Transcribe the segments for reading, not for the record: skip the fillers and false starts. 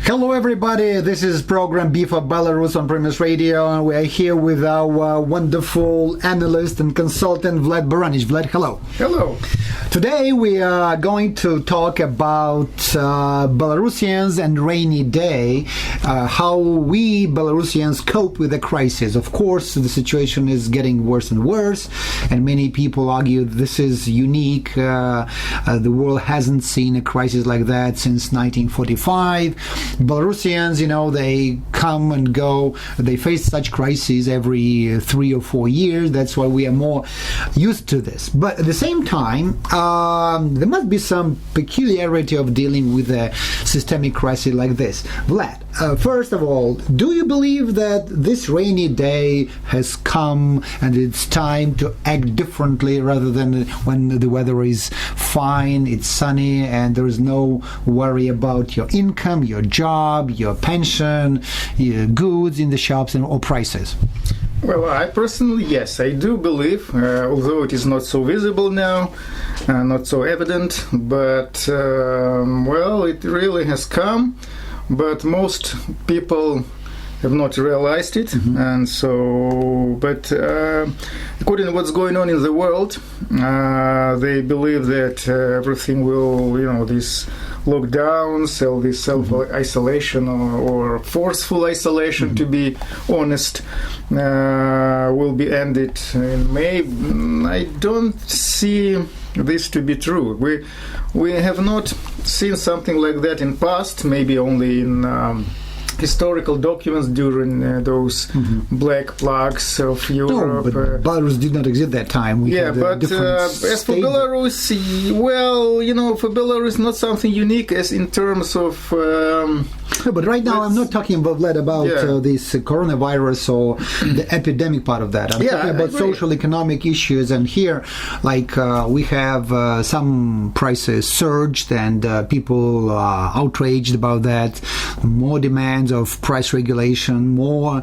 Hello everybody, this is program B for Belarus on Premise Radio, and we are here with our wonderful analyst and consultant Vlad Baranich. Vlad, hello. Hello. Today we are going to talk about Belarusians and rainy day, how we Belarusians cope with the crisis. Of course, the situation is getting worse and worse, and many people argue this is unique. The world hasn't seen a crisis like that since 1945. Belarusians, they come and go. They face such crises every 3 or 4 years. That's why we are more used to this. But at the same time, there must be some peculiarity of dealing with a systemic crisis like this. Vlad, first of all, do you believe that this rainy day has come and it's time to act differently rather than when the weather is fine, it's sunny, and there is no worry about your income, your job, your pension, your goods in the shops, or prices? Well, I personally, yes, I do believe, although it is not so visible now, not so evident, but, it really has come, but most people have not realized it, and so, but according to what's going on in the world, they believe that everything will, these lockdowns, all this self-isolation or forceful isolation, to be honest, will be ended in May. I don't see this to be true. We have not seen something like that in past, maybe only in historical documents during those black plagues of Europe. No, but Belarus did not exist that time. But as for Belarus, for Belarus, not something unique as in terms of... No, but right now I'm not talking about this coronavirus or the epidemic part of that. I'm talking about social economic issues, and here, we have some prices surged, and people are outraged about that. More demands of price regulation, more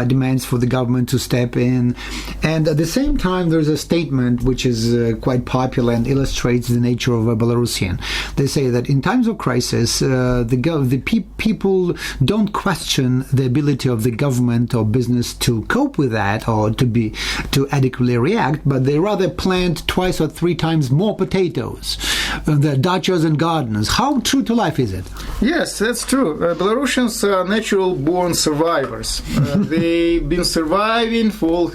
demands for the government to step in, and at the same time there's a statement which is quite popular and illustrates the nature of a Belarusian. They say that in times of crisis, the people don't question the ability of the government or business to cope with that or to adequately react, but they rather plant 2 or 3 times more potatoes, the dachas and gardens. How true to life is it? Yes, that's true. Belarusians are natural-born survivors. They've been surviving for all...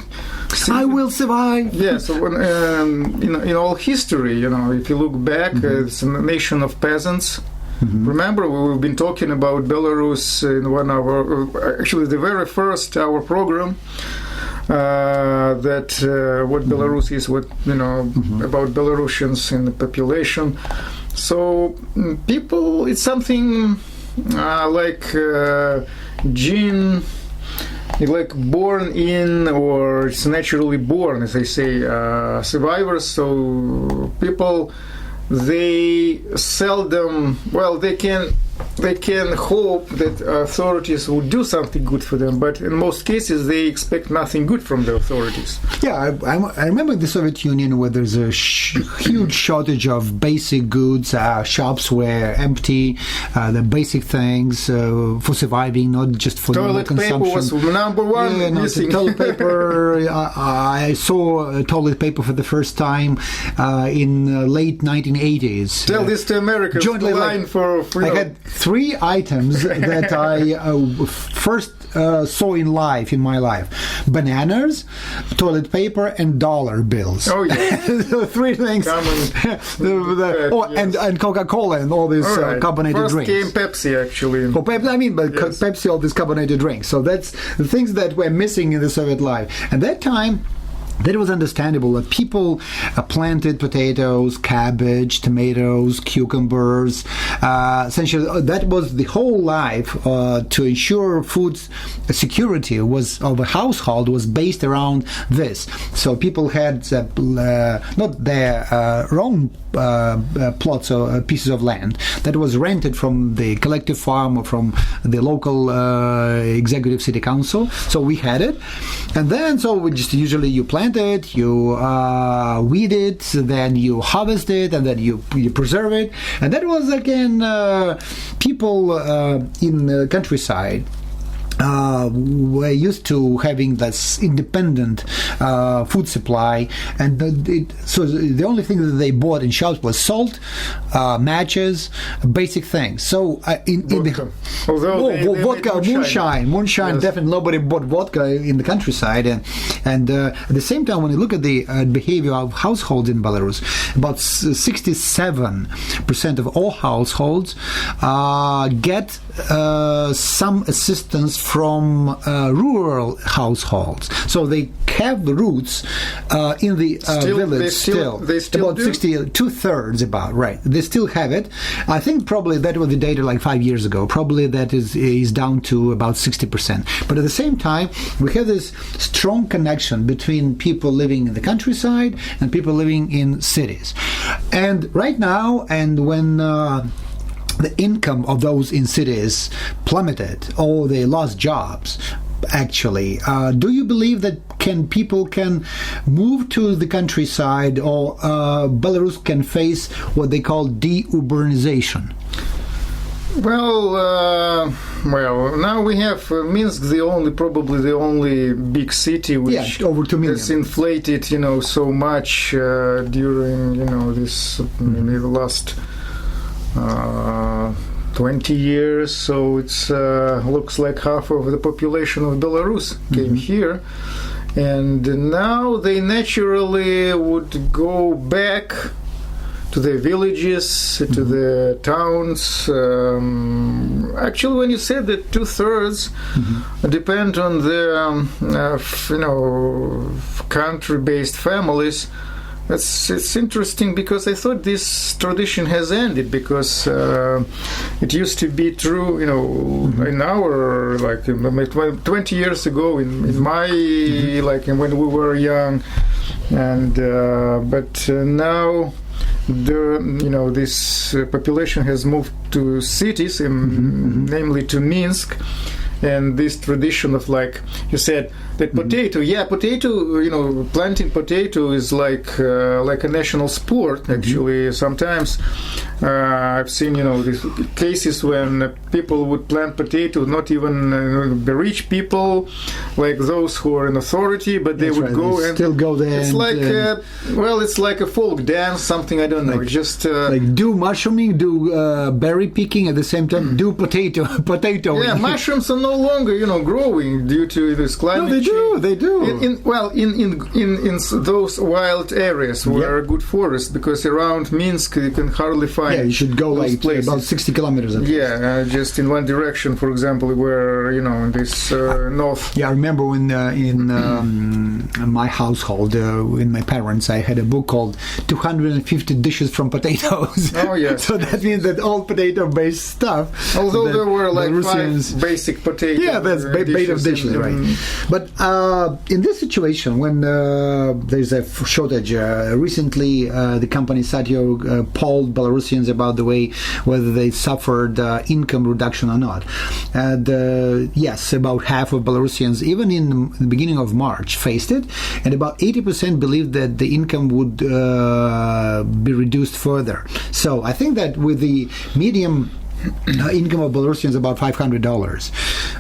I will survive. Yes, in all history, if you look back, it's a nation of peasants. Remember, we've been talking about Belarus in one of our, actually the very first our program, that what Belarus is, about Belarusians in the population. So people, it's something like gene, like born in, or it's naturally born, as they say, survivors. So people, they seldom, they can hope that authorities will do something good for them, but in most cases they expect nothing good from the authorities. Yeah, I remember the Soviet Union where there's a huge shortage of basic goods. Shops were empty, the basic things for surviving, not just for toilet consumption. Paper was number one missing. Toilet paper. I saw toilet paper for the first time in late 1980s. Tell this to Americans. Line for freedom. I had 3 items that I first saw in my life: bananas, toilet paper, and dollar bills. Oh yeah, so 3 things. And Coca-Cola and all these carbonated drinks. First came Pepsi, actually. Pepsi, all these carbonated drinks. So that's the things that were missing in the Soviet life. At that time, that was understandable that people planted potatoes, cabbage, tomatoes, cucumbers. Essentially, that was the whole life to ensure food security of a household was based around this. So people had not their own plots or pieces of land that was rented from the collective farm or from the local executive city council. So we had it, and then so we just usually you plant plant it, you weed it, then you harvest it, and then you preserve it. And that was, again, people in the countryside were used to having this independent food supply, and so the only thing that they bought in shops was salt, matches, basic things. So vodka. Although vodka, moonshine, yes. Definitely nobody bought vodka in the countryside, and at the same time, when you look at the behavior of households in Belarus, about 67% of all households get some assistance from rural households. So they have the roots in the village still. They still about do? 2/3 about, right. They still have it. I think probably that was the data like 5 years ago. Probably that is down to about 60%. But at the same time, we have this strong connection between people living in the countryside and people living in cities. And right now, and when the income of those in cities plummeted or they lost jobs, actually, do you believe that people can move to the countryside, or Belarus can face what they call de-urbanization? Well, now we have Minsk, probably the only big city which over 2 million. has inflated, so much during, this maybe the last 20 years. So it's looks like half of the population of Belarus came here, and now they naturally would go back to the villages, to the towns. Actually, when you said that 2/3 depend on the country-based families, it's interesting, because I thought this tradition has ended, because it used to be true, in our, 20 years ago, in my, when we were young, and but now this population has moved to cities, namely to Minsk. And this tradition of, like you said, that potato, planting potato is like a national sport. Actually, sometimes I've seen, these cases when people would plant potato, not even the rich people, like those who are in authority, but they would go and still go there. It's it's like a folk dance, something, I don't know. Just do mushrooming, do berry picking at the same time, do potato. Yeah, mushrooms are no longer, growing due to this climate change. They do. In those wild areas where are good forests, because around Minsk you can hardly find. Yeah, you should go about 60 kilometers. Just in one direction, for example, where this north. Yeah, I remember when in my household, in my parents, I had a book called 250 Dishes from Potatoes. Oh yes. So that means that all potato-based stuff. Although there were Belarusians, 5 basic potato. Yeah, that's bait of dishes, right? But in this situation, when there's a shortage, recently the company Satyo polled Belarusians about the way whether they suffered income reduction or not. And yes, about half of Belarusians, even in the beginning of March, faced it, and about 80% believed that the income would be reduced further. So I think that with the medium income of Belarusians about $500.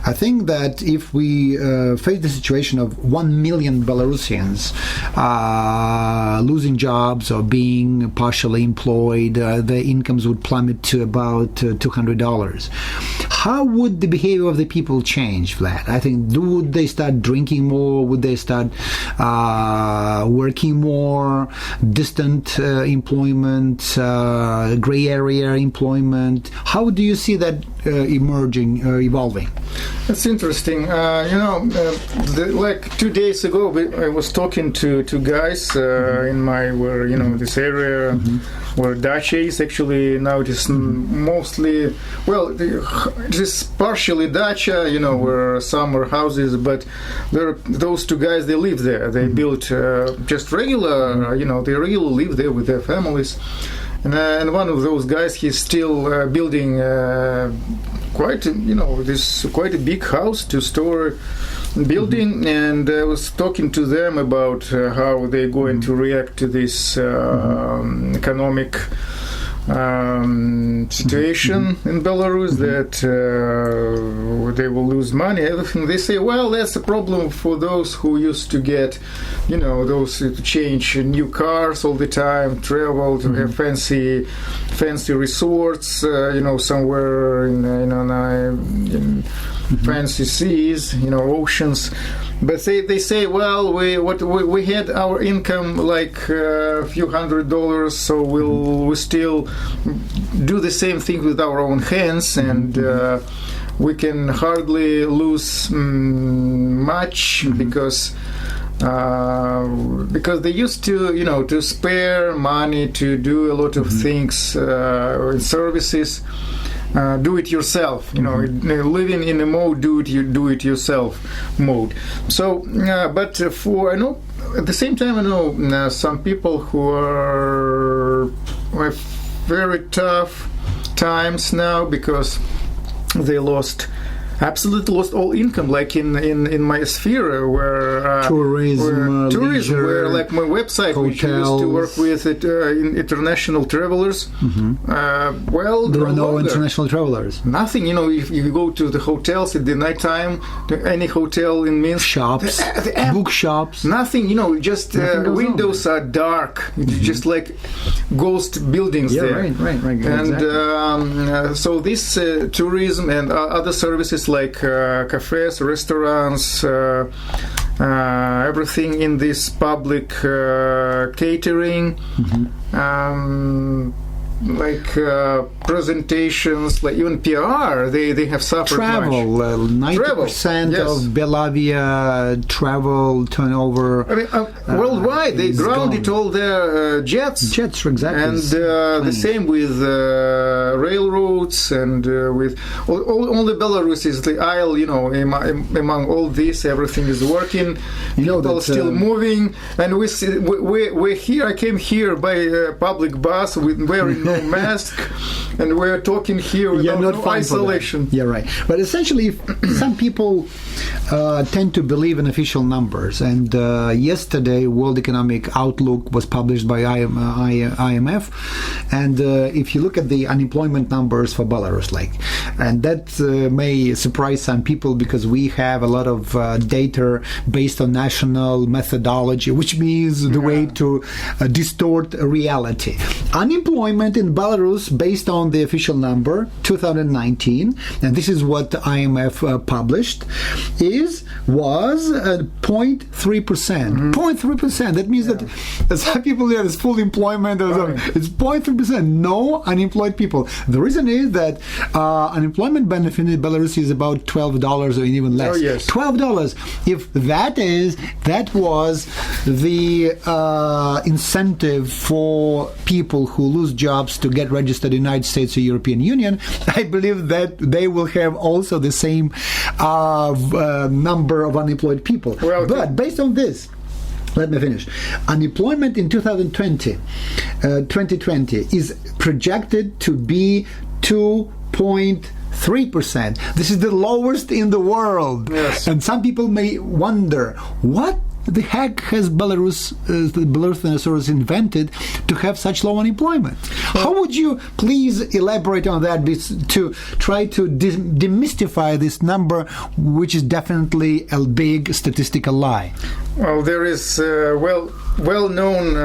I think that if we face the situation of 1 million Belarusians losing jobs or being partially employed, the incomes would plummet to about $200. How would the behavior of the people change, Vlad? I think, would they start drinking more? Would they start working more? Distant employment, gray area employment? How do you see that evolving? That's interesting. Like 2 days ago, I was talking to two guys in my this area where dacha is. Actually, now it is mostly, it is partially dacha, where some are houses, but those two guys, they live there. They built just regular, they really live there with their families. And one of those guys, he's still building quite a big house, two-story building, and I was talking to them about how they're going to react to this economic situation in Belarus, that they will lose money, everything. They say, well, that's a problem for those who used to get, those to change new cars all the time, travel to have fancy resorts, somewhere in fancy seas, oceans. But they say, well, we had our income like a few $100, so we still do the same thing with our own hands, and we can hardly lose much because they used to to spare money to do a lot of things in services. Do it yourself, living in a mode, do it yourself mode. So, but I know at the same time, I know some people who are very tough times now because they absolutely lost all income, like in my sphere where tourism, leisure, where like my website, hotels, which used to work with international travelers. Well, there are no international travelers. Nothing. If you go to the hotels at the nighttime, to any hotel in Minsk, shops, bookshops, nothing. Just windows are dark. It's just like ghost buildings there. Right. And exactly. So this tourism and other services like cafes, restaurants, everything in this public catering, like presentations, like even PR, they have suffered travel. much. 90% of Belarus travel turnover. I mean, worldwide, they grounded all their jets. Jets, exactly. And the same with railroads and with only Belarus is the aisle. Among all this, everything is working. People still moving, and we're here. I came here by a public bus with wearing no mask, and we're talking here without no isolation. Yeah, right. But essentially, some people tend to believe in official numbers. And yesterday, World Economic Outlook was published by IMF. And if you look at the unemployment numbers for Belarus, and that may surprise some people because we have a lot of data based on national methodology, which means the way to distort reality. Unemployment in Belarus, based on the official number 2019, and this is what IMF published, was 0.3%. 0.3%. That means that some people there is full employment. It's 0.3%. No unemployed people. The reason is that unemployment benefit in Belarus is about $12 or even less. Oh, yes. $12. If that was the incentive for people who lose jobs to get registered in the United States or European Union, I believe that they will have also the same number of unemployed people. But based on this, let me finish. Unemployment in 2020 is projected to be 2.3%. This is the lowest in the world. Yes. And some people may wonder, what the heck has the Belarusian authorities invented to have such low unemployment? How would you please elaborate on that to try to demystify this number, which is definitely a big statistical lie? Well, there is well known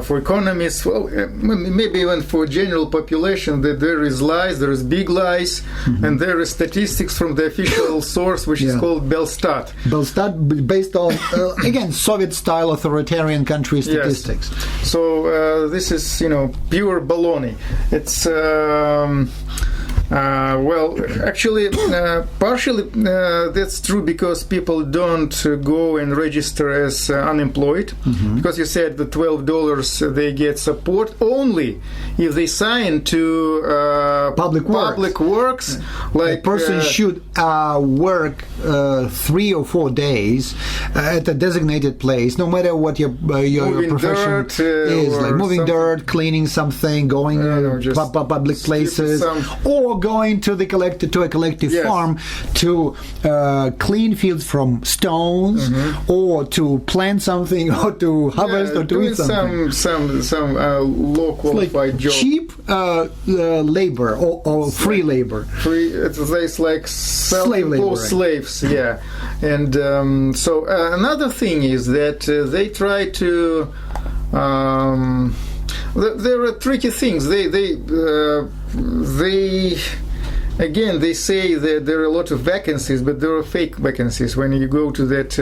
for economists, maybe even for general population, that there is lies, there is big lies, and there is statistics from the official source, which is called Belstat. Belstat, based on again Soviet-style authoritarian country statistics. Yes. So this is pure baloney. It's actually, partially that's true because people don't go and register as unemployed, because you said the $12 they get support only if they sign to public works. Like a person should work 3 or 4 days at a designated place, no matter what your profession is, like moving dirt, cleaning something, going to public places, or going to a collective Yes. farm to clean fields from stones, or to plant something, or to harvest, or to doing eat something. some low qualified job. Cheap labor or free labor. It's like Slave labor, right. slaves, yeah. And so another thing is that they try to. There are tricky things. They again, they say that there are a lot of vacancies, but there are fake vacancies. When you go to that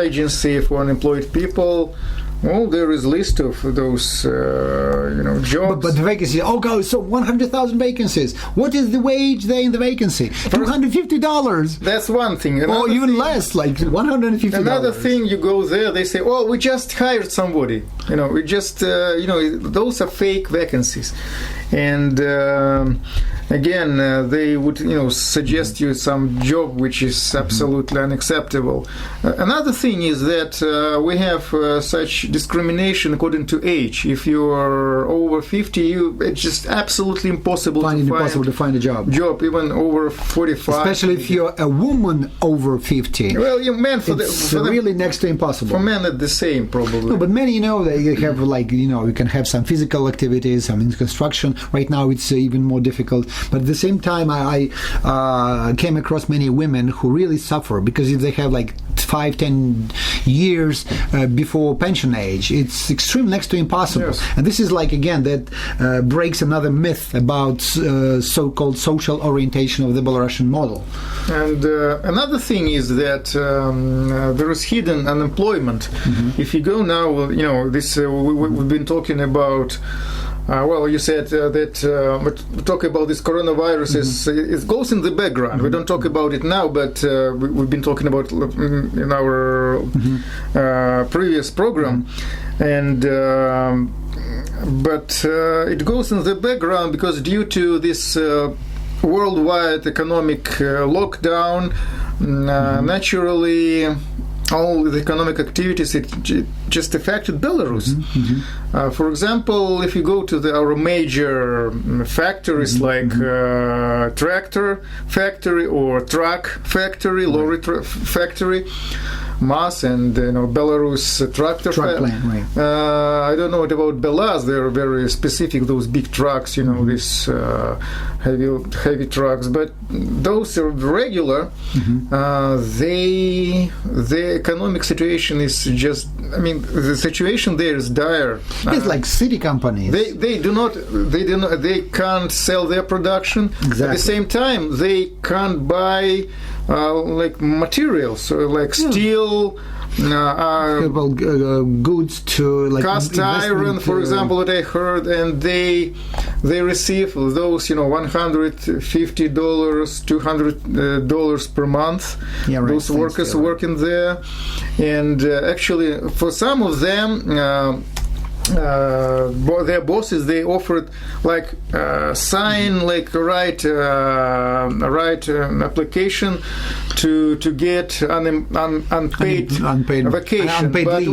agency for unemployed people, well, there is a list of those, jobs. But the vacancy, okay, so 100,000 vacancies. What is the wage there in the vacancy? $250. That's one thing. Or even less, like $150. Another thing, you go there, they say, "Oh, we just hired somebody." We just, those are fake vacancies. And again, they would, suggest you some job which is absolutely unacceptable. Another thing is that we have such discrimination according to age. If you are over 50, it's just absolutely impossible to find a job. Even over 45. Especially if you're a woman over 50. Well, men it's really next to impossible. For men, it's the same probably. No, but many, they have you can have some physical activities. I mean, construction. Right now, it's even more difficult. But at the same time, I came across many women who really suffer because if they have 5-10 years before pension age, it's extreme next to impossible. Yes. And this is again that breaks another myth about so-called social orientation of the Belarusian model. And another thing is that there is hidden unemployment. If you go now, this we've been talking about. You said that we talk about this coronavirus. It goes in the background. We don't talk about it now, but we've been talking about in our previous program, and but it goes in the background because due to this worldwide economic lockdown, naturally. All the economic activities, it just affected Belarus. For example, if you go to our major factories like tractor factory or truck factory, lorry factory, MAS and Belarus truck plant, right. I don't know about Belarus. They are very specific. Those big trucks, these heavy trucks. But those are regular. The economic situation is just. I mean, the situation there is dire. It's like city companies. They can't sell their production. Exactly. At the same time, they can't buy. Materials, steel, goods to cast iron, for example, that I heard, and they receive those $150, $200 per month. Yeah, right. Those workers working there, and actually for some of them. Their bosses, they offered sign write application to get unpaid vacation. But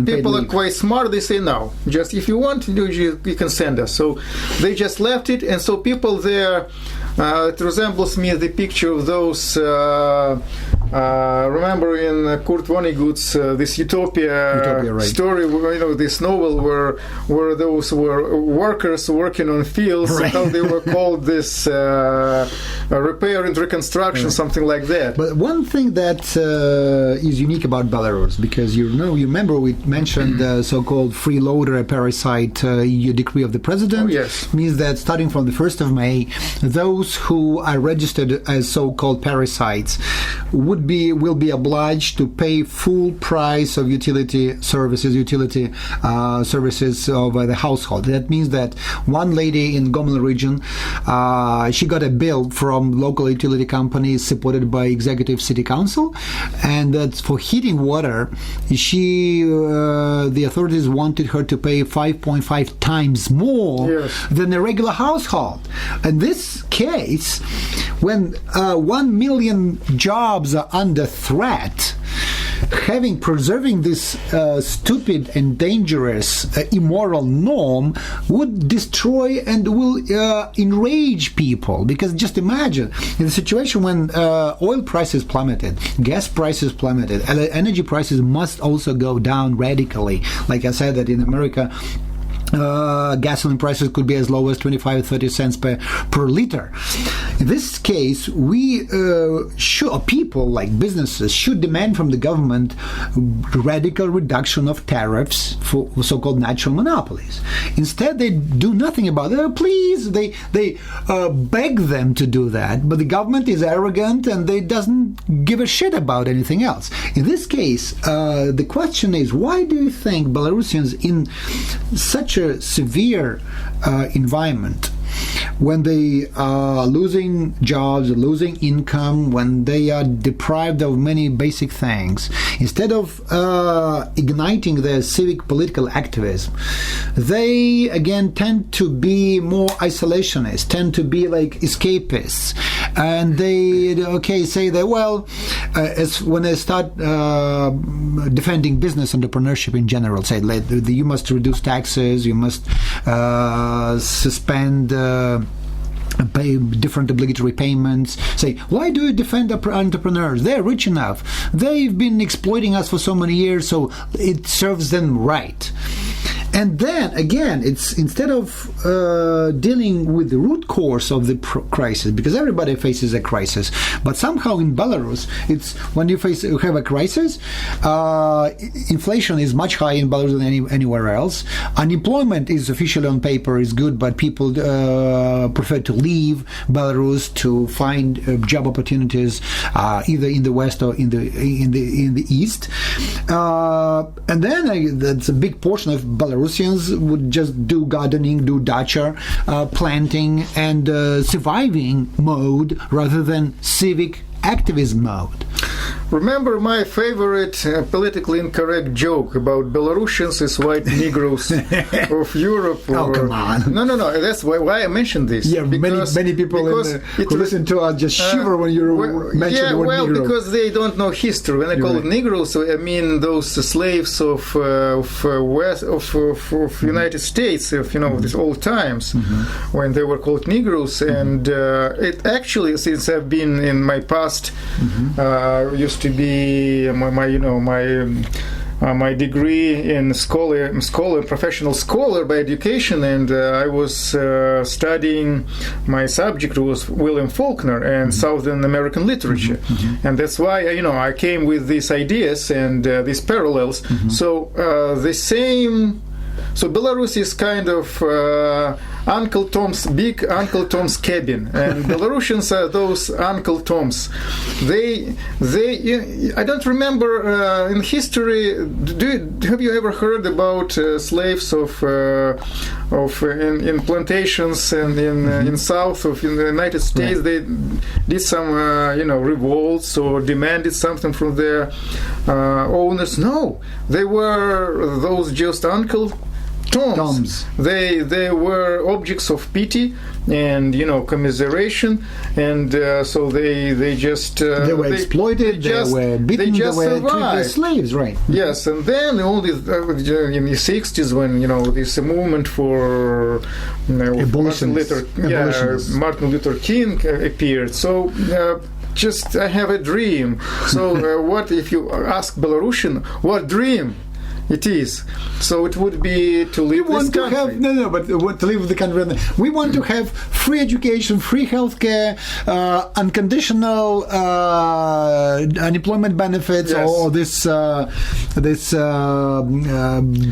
people are quite smart. They say no. Just if you want to do, you can send us. So they just left it, and so people there. It resembles me the picture of those. Remember in Kurt Vonnegut's this Utopia right. story, this novel where those were workers working on fields, right. how they were called this repair and reconstruction, something like that. But one thing that is unique about Belarus, because you remember we mentioned the so-called freeloader parasite decree of the president. Oh, yes. Means that starting from the 1st of May, those who are registered as so-called parasites will be obliged to pay full price of utility services of the household. That means that one lady in Gomel region, she got a bill from local utility companies supported by executive city council, and that's for heating water. The authorities wanted her to pay 5.5 times more than a regular household. In this case, when 1 million jobs are under threat, preserving this stupid and dangerous, immoral norm would destroy and will enrage people. Because just imagine, in the situation when oil prices plummeted, gas prices plummeted, energy prices must also go down radically. Like I said, that in America, gasoline prices could be as low as 25-30 cents per liter. In this case, we people like businesses should demand from the government radical reduction of tariffs for so-called natural monopolies. Instead, they do nothing about it. Please, they beg them to do that, but the government is arrogant and they doesn't give a shit about anything else. In this case, the question is, why do you think Belarusians in such a severe environment, when they are losing jobs, losing income, when they are deprived of many basic things, instead of igniting their civic political activism, they again tend to be more isolationist, tend to be like escapists, and they say that, well, as when they start defending business entrepreneurship in general, say you must reduce taxes, you must suspend pay different obligatory payments. Say, why do you defend entrepreneurs? They're rich enough. They've been exploiting us for so many years, so it serves them right. And then, again, it's instead of dealing with the root cause of the crisis, because everybody faces a crisis, but somehow in Belarus, it's when you have a crisis, inflation is much higher in Belarus than anywhere else. Unemployment is officially on paper is good, but people prefer to leave Belarus to find job opportunities either in the west or in the east. And then that's a big portion of Belarusians would just do gardening, do dacha, planting, and surviving mode rather than civic activism mode. Remember my favorite politically incorrect joke about Belarusians is white Negroes of Europe? Oh, come on. No. That's why I mentioned this. Yeah, many people who listen to us just shiver when you mention the word Negro. Yeah, because they don't know history. When I call it Negroes, I mean those slaves of United States, of these old times, when they were called Negroes. And it actually, since I've been in my past, used to be my degree in professional scholar by education, and I was studying, my subject was William Faulkner and Southern American literature, and that's why I came with these ideas and these parallels. So So Belarus is kind of big Uncle Tom's cabin, and Belarusians are those Uncle Toms. They I don't remember in history. Have you ever heard about slaves in plantations and in south of in the United States? They did some revolts or demanded something from their owners. No, they were those just Uncle Toms. They were objects of pity and commiseration, and so they just they were exploited, they were beaten, they were treated as slaves, right? Yes, and then only in the 60s, when this movement for Martin Luther King appeared. So. Just I have a dream. So what if you ask Belarusian what dream it is? So it would be to live this country. To live the country. We want to have free education, free healthcare, unconditional unemployment benefits, or this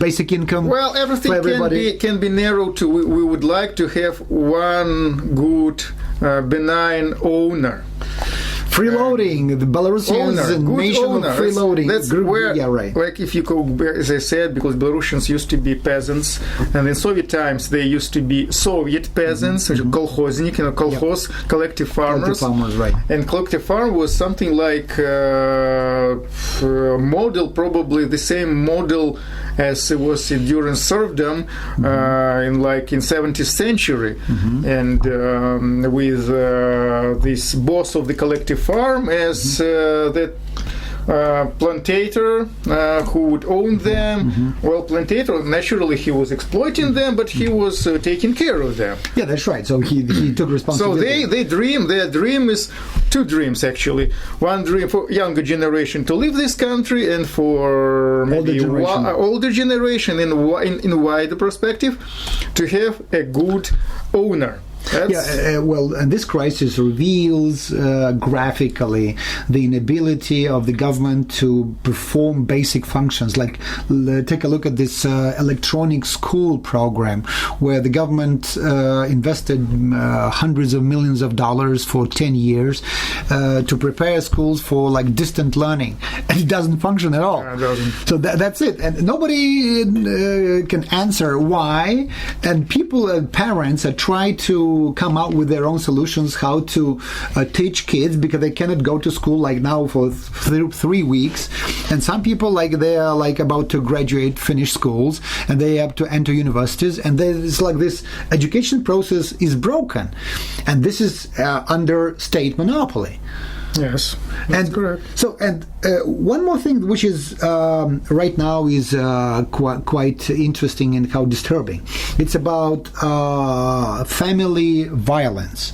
basic income. Well, everything can be narrowed to we would like to have one good benign owner. Freeloading, the Belarusians nation of freeloading. That's where, like if you go, as I said, because Belarusians used to be peasants, and in Soviet times they used to be Soviet peasants, kolkhoznik, kolkhoz, collective farmers. Right. And collective farm was something like model, probably the same model as it was during serfdom in 17th century, and with this boss of the collective farm as the plantator who would own them. Well, plantator, naturally he was exploiting them, but he was taking care of them. Yeah, that's right. So he took responsibility. So their dream is two dreams actually. One dream for younger generation to leave this country, and for maybe older generation in wider perspective to have a good owner. Well, and this crisis reveals graphically the inability of the government to perform basic functions. Like, take a look at this electronic school program, where the government invested hundreds of millions of dollars for 10 years to prepare schools for like distant learning, and it doesn't function at all. So that's it, and nobody can answer why. And people, parents, try to come out with their own solutions how to teach kids, because they cannot go to school like now for 3 weeks, and some people like they are like about to graduate, finish schools, and they have to enter universities, and it's like this education process is broken, and this is under state monopoly. Yes, that's correct. So, one more thing, which is right now is quite interesting and how disturbing. It's about family violence.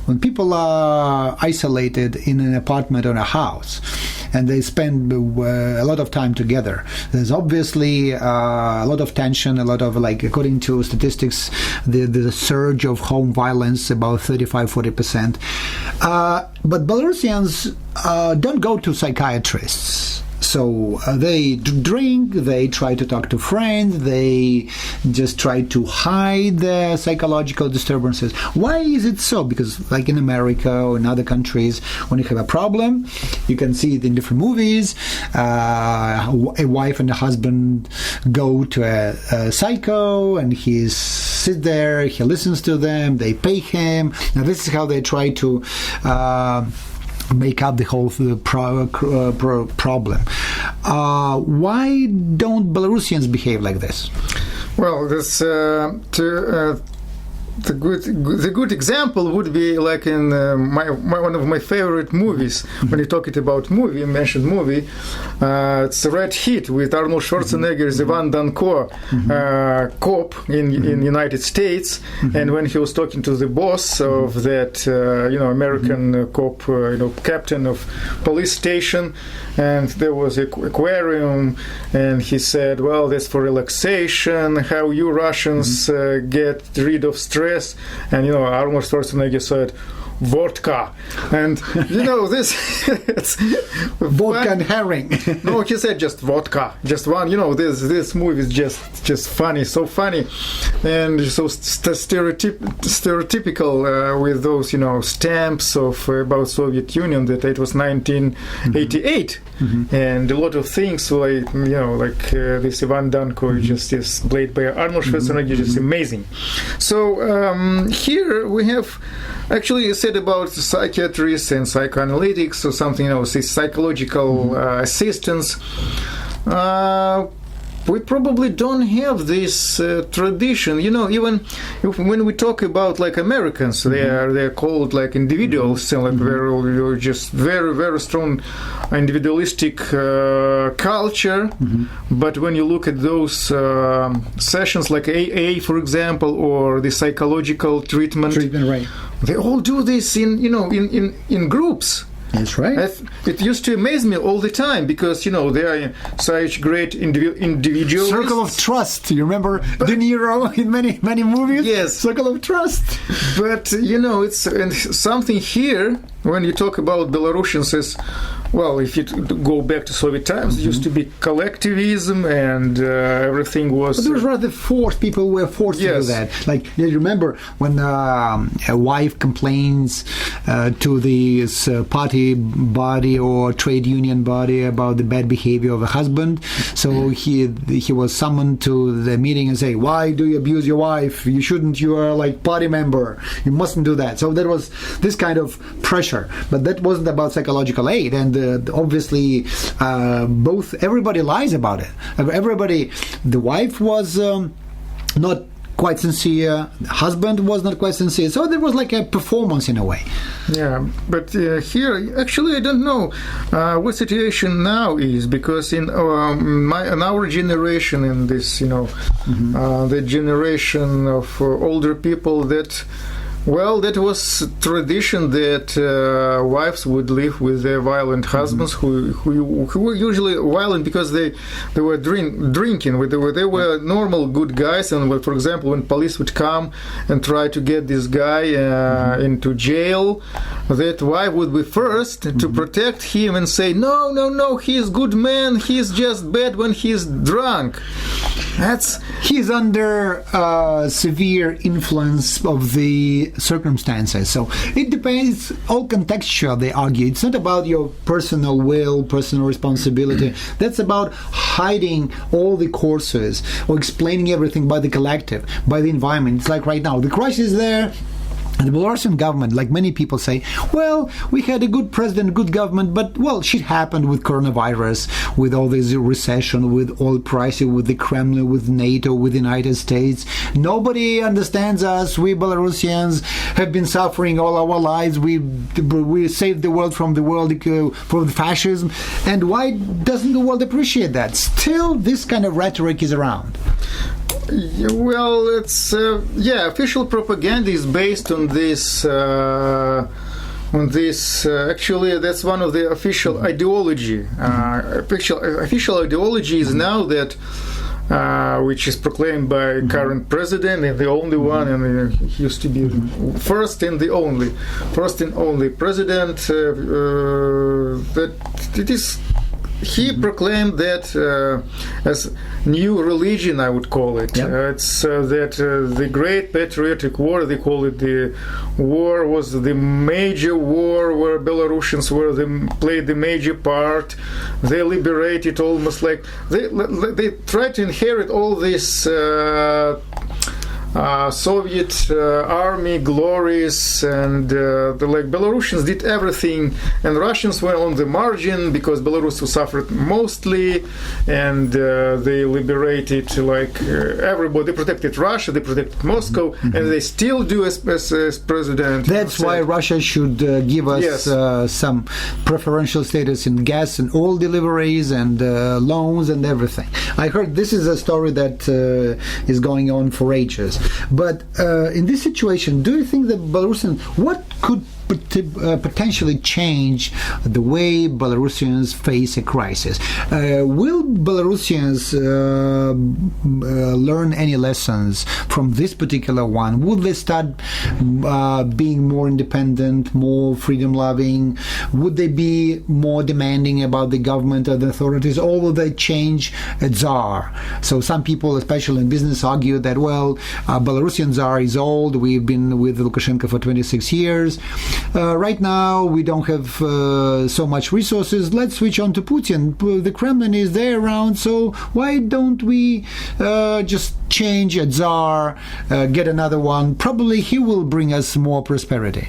When people are isolated in an apartment or a house, and they spend a lot of time together, there's obviously a lot of tension, a lot of, like, according to statistics, the surge of home violence, about 35-40%. But Belarusians don't go to psychiatrists. So they drink, they try to talk to friends, they just try to hide their psychological disturbances. Why is it so? Because like in America or in other countries, when you have a problem, you can see it in different movies. A wife and a husband go to a psycho, and he sits there, he listens to them, they pay him. Now this is how they try to make up the whole problem. Why don't Belarusians behave like this? Well, this the good example would be like in one of my favorite movies. When you're talking about movie, you mentioned movie. It's Red Heat with Arnold Schwarzenegger as Ivan Danko, cop in United States, and when he was talking to the boss of that American cop, captain of police station, and there was an aquarium, and he said, "Well, that's for relaxation. How you Russians get rid of stress?" And Arnold Schwarzenegger said, "Vodka." And this it's vodka and herring. No, he said just vodka, just one. This movie is just funny, so funny, and so stereotypical with those stamps of about Soviet Union, that it was 1988, and a lot of things like this Ivan Danko just is played by Arnold Schwarzenegger, just amazing. So here we have actually said about psychiatrists and psychoanalytics or something else, is psychological assistance. We probably don't have this tradition. Even when we talk about like Americans, they're called like individuals, like very just very, very strong individualistic culture. But when you look at those sessions like AA, for example, or the psychological treatment, right, they all do this in groups. That's right. It used to amaze me all the time, because they are such great individuals. Circle of trust. You remember De Niro in many movies? Yes. Circle of trust. But it's something here when you talk about Belarusians is, well, if you go back to Soviet times, it used to be collectivism, and everything was. But there was rather forced. People were forced to do that. Like, you remember when a wife complains to this party body or trade union body about the bad behavior of a husband, so he was summoned to the meeting and say, "Why do you abuse your wife? You shouldn't. You are like party member. You mustn't do that." So there was this kind of pressure. But that wasn't about psychological aid, and obviously everybody lies about it. The wife was not quite sincere. The husband was not quite sincere. So there was like a performance in a way. Yeah, but here, actually, I don't know what situation now is, because in our generation, in this, the generation of older people, that was tradition that wives would live with their violent husbands, who were usually violent because they were drinking. They were normal good guys, and for example, when police would come and try to get this guy into jail, that wife would be first to protect him and say, no, he is good man, he is just bad when he is drunk. He's under severe influence of the circumstances. So it depends, all contextual, they argue. It's not about your personal will, personal responsibility. That's about hiding all the causes or explaining everything by the collective, by the environment. It's like right now, the crisis is there. And the Belarusian government, like many people say, well, we had a good president, good government, but, shit happened with coronavirus, with all this recession, with oil prices, with the Kremlin, with NATO, with the United States. Nobody understands us. We Belarusians have been suffering all our lives. We saved the world from the fascism. And why doesn't the world appreciate that? Still, this kind of rhetoric is around. Well, it's official propaganda is based on this. Actually, that's one of the official ideology. Official ideology is now that, which is proclaimed by current president, and the only one, and he used to be first and only president. That it is. He proclaimed that as new religion, I would call it. Yep. It's that the Great Patriotic War, they call it, the war was the major war where Belarusians played the major part. They liberated almost like they tried to inherit all this Soviet army glories, and Belarusians did everything, and Russians were on the margin because Belarus suffered mostly, and they liberated everybody. They protected Russia, they protected Moscow, and they still do as president. That's why Russia should give us some preferential status in gas and oil deliveries and loans and everything. I heard this is a story that is going on for ages. But in this situation, do you think that what could potentially change the way Belarusians face a crisis? Will Belarusians learn any lessons from this particular one? Would they start being more independent, more freedom-loving? Would they be more demanding about the government or the authorities, or will they change a czar? So some people, especially in business, argue that, Belarusian czar is old. We've been with Lukashenko for 26 years. Right now, we don't have so much resources. Let's switch on to Putin. The Kremlin is there around, so why don't we just change a czar, get another one? Probably he will bring us more prosperity.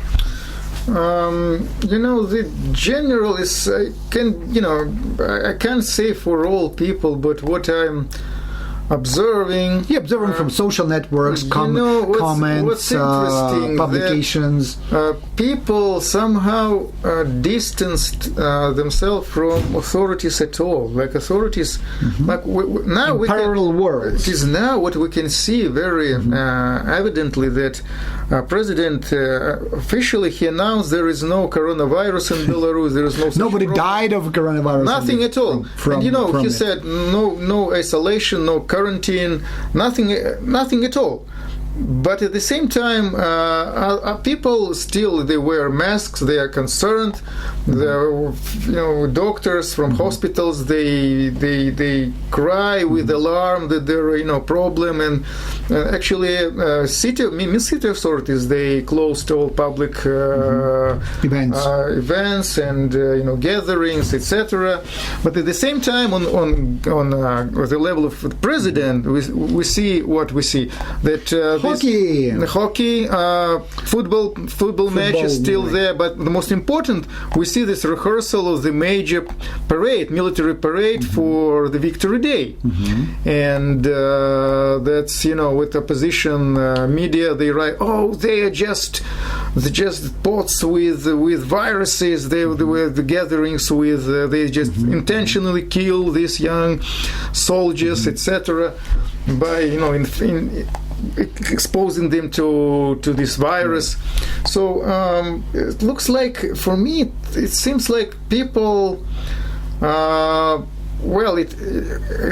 The general is, I can't say for all people, but what I'm observing from social networks, comments, publications. People somehow distanced themselves from authorities at all. Like authorities, now we parallel worlds. It is now what we can see very evidently that President officially he announced there is no coronavirus in Belarus. There is no nobody died of coronavirus. Nothing at all. He said no isolation, no quarantine, nothing at all. But at the same time, people still they wear masks. They are concerned. Doctors from hospitals they cry with alarm that there are problem. And actually, city authorities they closed all public events and gatherings, etc. But at the same time, on the level of the president, we see what we see that. hockey, football match is still there. But the most important, we see this rehearsal of the major military parade for the Victory Day, and that's with opposition media. They write, "Oh, they're just bots with viruses. They were the gatherings with. They just intentionally kill these young soldiers, etc." By exposing them to this virus. So it looks like, for me, it seems like people, as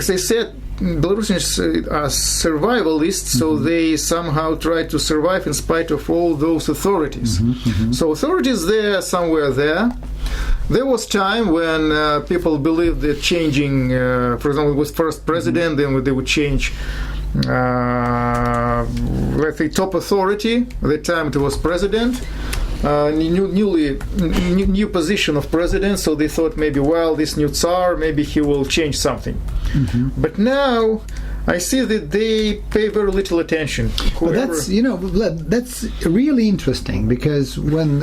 I said, Belarusians are survivalists, so they somehow try to survive in spite of all those authorities. So authorities there, somewhere there. There was time when people believed that changing, for example, it was first president, then they would change, let's say, top authority. At the time it was president, new position of president, so they thought maybe, this new Tsar, maybe he will change something. But now I see that they pay very little attention. Well, that's really interesting, because when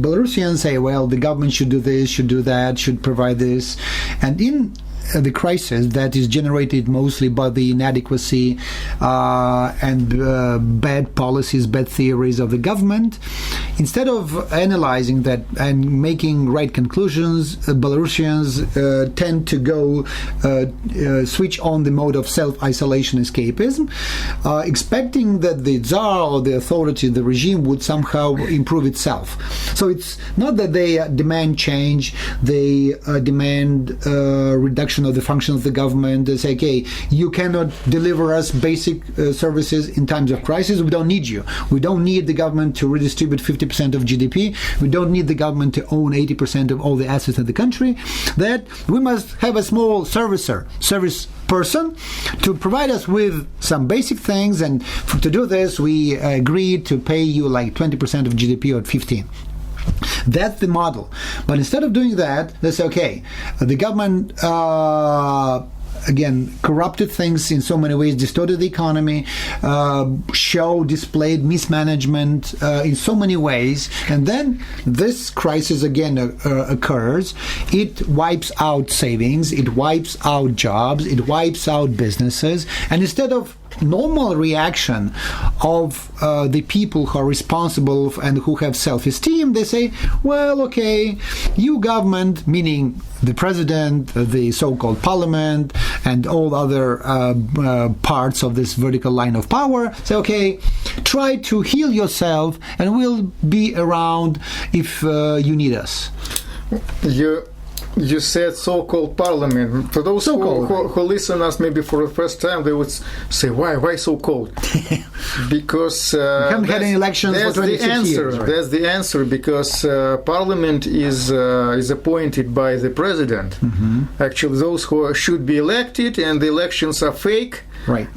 Belarusians say, the government should do this, should do that, should provide this, and in the crisis that is generated mostly by the inadequacy and bad policies, bad theories of the government, instead of analyzing that and making right conclusions, Belarusians tend to go switch on the mode of self-isolation, escapism, expecting that the Tsar or the authority, the regime, would somehow improve itself. So it's not that they demand change, they demand reduction of the function of the government. They say, okay, you cannot deliver us basic services in times of crisis. We don't need you. We don't need the government to redistribute 50% of GDP. We don't need the government to own 80% of all the assets of the country. That we must have a small service person to provide us with some basic things, and to do this we agreed to pay you like 20% of GDP or 15%. That's the model. But instead of doing that, they say, okay, the government again corrupted things in so many ways, distorted the economy, displayed mismanagement in so many ways, and then this crisis again occurs. It wipes out savings, it wipes out jobs, it wipes out businesses, and instead of normal reaction of the people who are responsible and who have self-esteem, they say, okay, you government, meaning the president, the so-called parliament, and all other parts of this vertical line of power, say, okay, try to heal yourself and we'll be around if you need us. You said so-called parliament. For those who listen us maybe for the first time, they would say, why so-called? Because we haven't had any elections for 26 years. Right? That's the answer, because parliament is appointed by the president. Actually, those who should be elected, and the elections are fake. Right.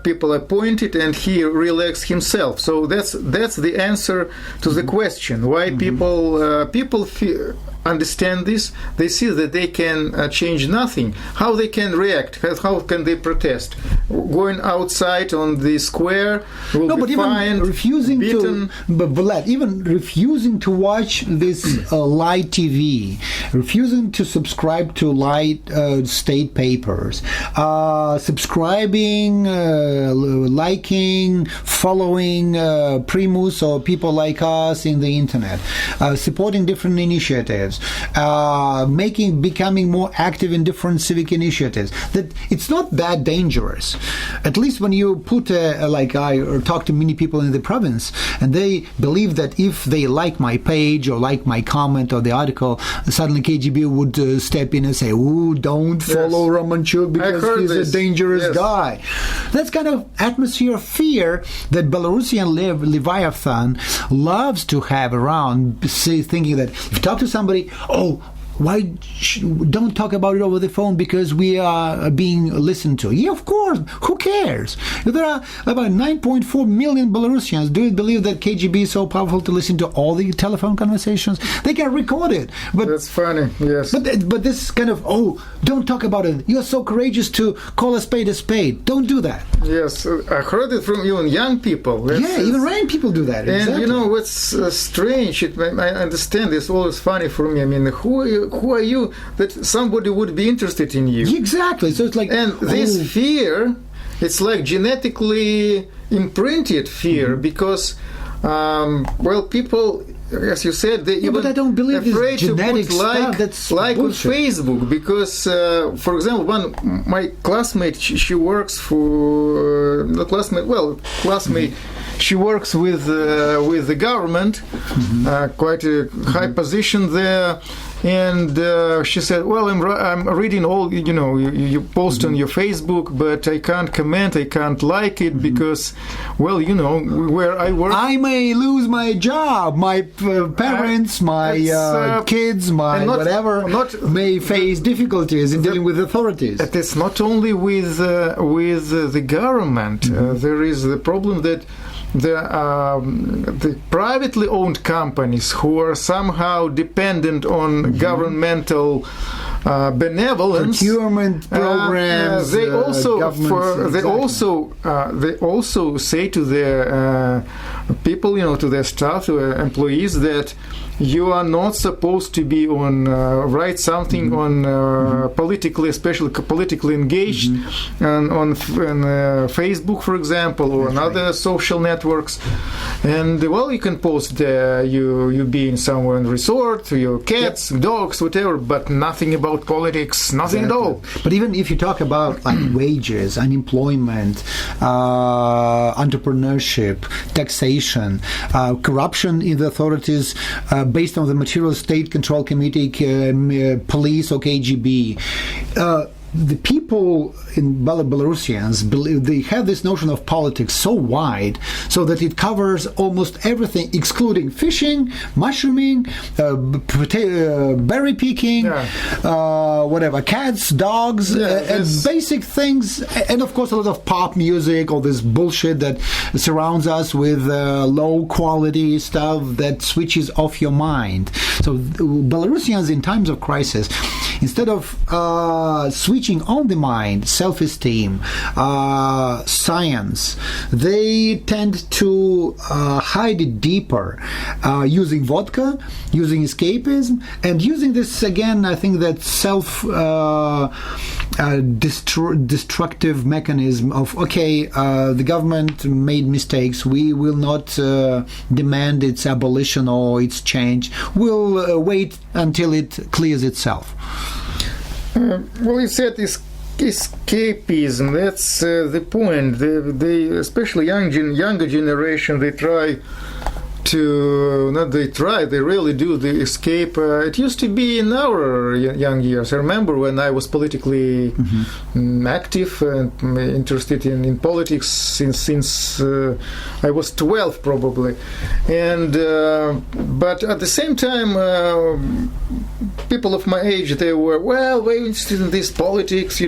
People appointed, and he re-elects himself. So that's the answer to the question. Why people understand this? They see that they can change nothing. How they can react? How can they protest? Going outside on the square will be fine. Refusing to watch this light TV, refusing to subscribe to light state papers, subscribing, liking, following Primus or people like us in the internet, supporting different initiatives, becoming more active in different civic initiatives. That it's not that dangerous. At least when you put like I talk to many people in the province, and they believe that if they like my page or like my comment or the article, suddenly KGB would step in and say, "Ooh, don't follow Romanchuk because he's a dangerous guy." That's kind of atmosphere of fear that Belarusian Leviathan loves to have around, thinking that if you talk to somebody, why don't talk about it over the phone because we are being listened to? Yeah, of course. Who cares? If there are about 9.4 million Belarusians, do you believe that KGB is so powerful to listen to all the telephone conversations? They can record it. But that's funny, yes. But this kind of, don't talk about it. You're so courageous to call a spade a spade. Don't do that. Yes, I heard it from even young people. Even Iranian people do that. And exactly. you know what's strange? I understand it's always funny for me. I mean, who are you that somebody would be interested in you? Exactly. So it's like, and this fear, it's like genetically imprinted fear because, people. As you said, they even but I don't believe afraid this genetic to put stuff. That's like on bullshit. Facebook because, for example, my classmate, she works for classmate. She works with the government, quite a high position there. And she said, "Well, I'm reading all you post on your Facebook, but I can't comment, I can't like it because, where I work, I may lose my job, my parents, my kids, my whatever may face difficulties in dealing with authorities." It is not only with the government. There is the problem that the privately owned companies who are somehow dependent on governmental benevolence, procurement programs, they also say to their people, to their staff, to their employees, that you are not supposed to be write something on politically, especially politically engaged, on Facebook, for example, or on other social networks. And you can post you being somewhere in the resort, your cats, dogs, whatever, but nothing about politics, nothing at all. But even if you talk about like wages, unemployment, entrepreneurship, taxation, corruption in the authorities, based on the Material State Control Committee, police or KGB, the people in Belarusians believe they have this notion of politics so wide, so that it covers almost everything, excluding fishing, mushrooming, berry picking, whatever, cats, dogs, and basic things, and of course a lot of pop music, all this bullshit that surrounds us with low quality stuff that switches off your mind. So Belarusians in times of crisis, instead of switching on the mind, self-esteem, science, they tend to hide it deeper, using vodka, using escapism, and using this again. I think that destructive mechanism of the government made mistakes. We will not demand its abolition or its change. We'll wait until it clears itself. You said escapism. That's the point. They especially younger generation, they try to they really do the escape. It used to be in our young years. I remember when I was politically active and interested in politics since I was 12 probably, and but at the same time people of my age, they were very interested in this politics, they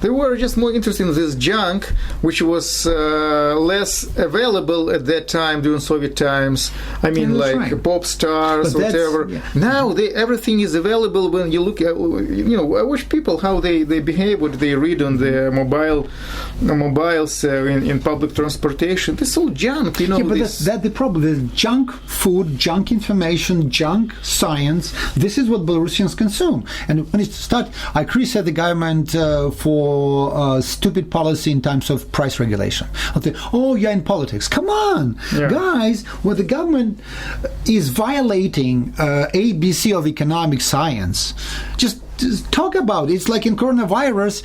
were just more interested in this junk which was less available at that time during Soviet times. I mean, pop stars, whatever. Now everything is available. When you look at, I watch people how they behave, what they read on their mobiles in public transportation. This all junk, but that's the problem. There's junk food, junk information, junk science. This is what Belarusians consume. And when it starts, I criticize the government for stupid policy in terms of price regulation. I'll say, you're in politics. Come on, guys, when the government is violating ABC of economic science, just talk about it. It's like in coronavirus,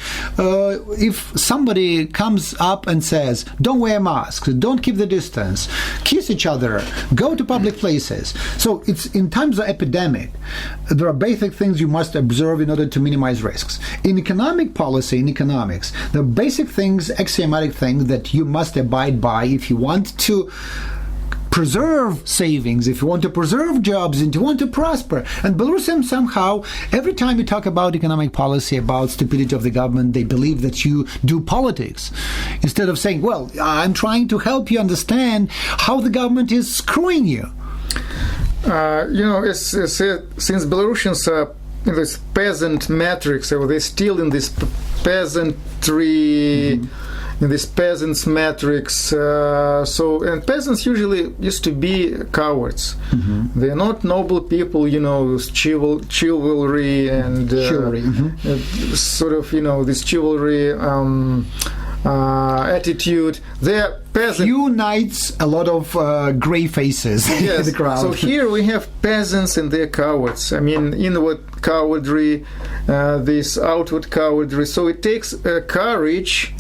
if somebody comes up and says, don't wear masks, don't keep the distance, kiss each other, go to public places. So it's in times of epidemic, there are basic things you must observe in order to minimize risks. In economic policy, in economics, the basic things, axiomatic things that you must abide by if you want to preserve savings, if you want to preserve jobs, and you want to prosper. And Belarusians somehow, every time you talk about economic policy, about stupidity of the government, they believe that you do politics. Instead of saying, I'm trying to help you understand how the government is screwing you. Since Belarusians are in this peasant matrix, or they're still in this peasantry, in this peasants matrix. And peasants usually used to be cowards. They're not noble people, with chivalry and sort of, this chivalry attitude. They're peasants. Unites a lot of grey faces in the crowd. So here we have peasants and they're cowards. I mean, inward cowardry, this outward cowardry. So it takes courage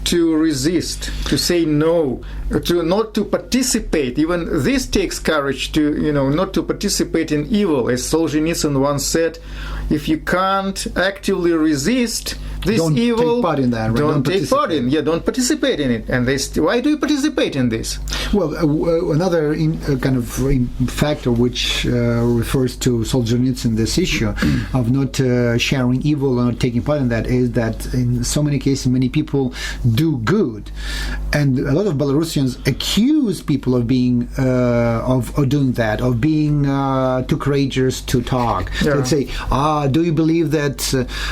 to resist, to say no, to not to participate. Even this takes courage to, not to participate in evil. As Solzhenitsyn once said, if you can't actively resist this evil, don't take part in that. Right? Don't take part in. Don't participate in it. And why do you participate in this? Well, another kind of factor which refers to Solzhenitsyn, this issue of not sharing evil or not taking part in that, is that in so many cases, many people do good, and a lot of Belarusians accuse people of being of doing that, of being too courageous to talk. Let's say, do you believe that?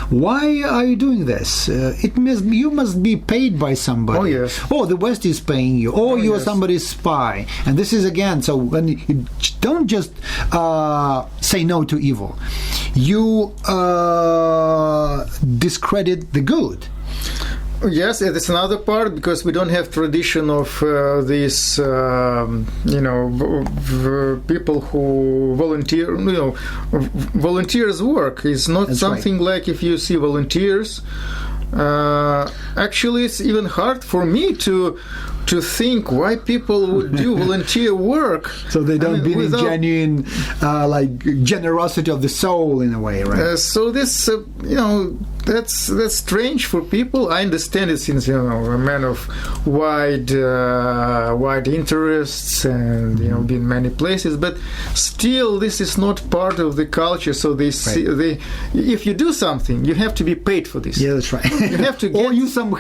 Why are you doing this? You must be paid by somebody. Oh yes. Oh, the West is paying you. Oh, you are somebody's spy. And this is again. So when you don't just say no to evil, you discredit the good. Yes, that's another part, because we don't have tradition of these, people who volunteer. Volunteers' work is not something like if you see volunteers. Actually, it's even hard for me to think why people would do volunteer work. So they don't believe genuine, generosity of the soul in a way, right? So this, that's strange for people. I understand it since a man of wide interests and been in many places, but still this is not part of the culture. So if you do something, you have to be paid for this. Yeah, that's right. You have to get, or you some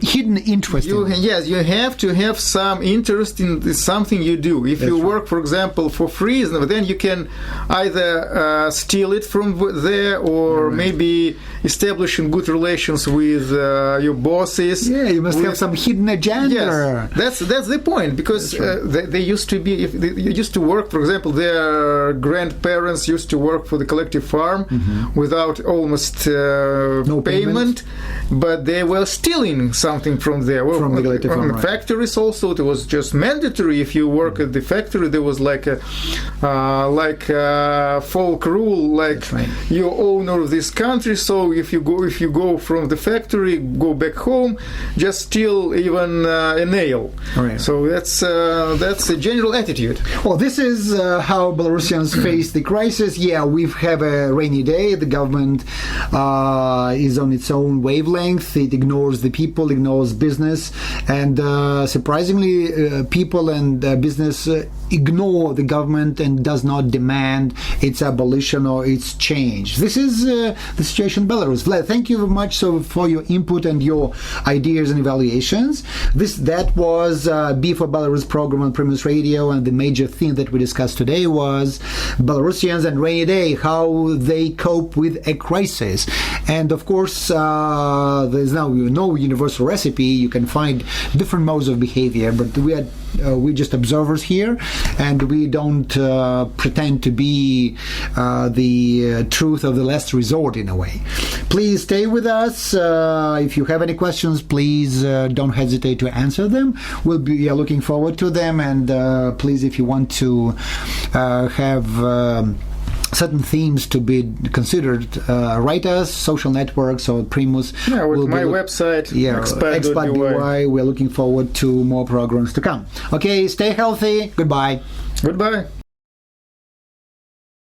hidden interest. Yes, you have to have some interest in something you do. If you work, for example, for free, then you can either steal it from there, or maybe establishing good relations with your bosses. Yeah, you must have some hidden agenda. Yes, that's the point, because they used to be. If they used to work, for example, their grandparents used to work for the collective farm without almost no payment, but they were stealing something from there. From the collective farm, right. Factories also, it was just mandatory. If you work at the factory, there was like a folk rule, you're owner of this country. So if you go from the factory, go back home, just steal even a nail. Right. So that's a general attitude. Well, this is how Belarusians face the crisis. Yeah, we have a rainy day. The government is on its own wavelength. It ignores the people, ignores business, and surprisingly, people and business ignore the government and does not demand its abolition or its change. This is the situation in Belarus. Vlad, thank you very much for your input and your ideas and evaluations. That was B for Belarus program on Primus Radio, and the major theme that we discussed today was Belarusians and rainy day, how they cope with a crisis. And of course, there's now no universal recipe. You can find different modes of behavior, but we're just observers here, and we don't pretend to be the truth of the last resort in a way. Please stay with us. If you have any questions, please don't hesitate to answer them. We'll be looking forward to them, and please, if you want to have certain themes to be considered, write us, social networks or Primus. Yeah, with my website, expat.by. We're looking forward to more programs to come. Okay, stay healthy. Goodbye. Goodbye.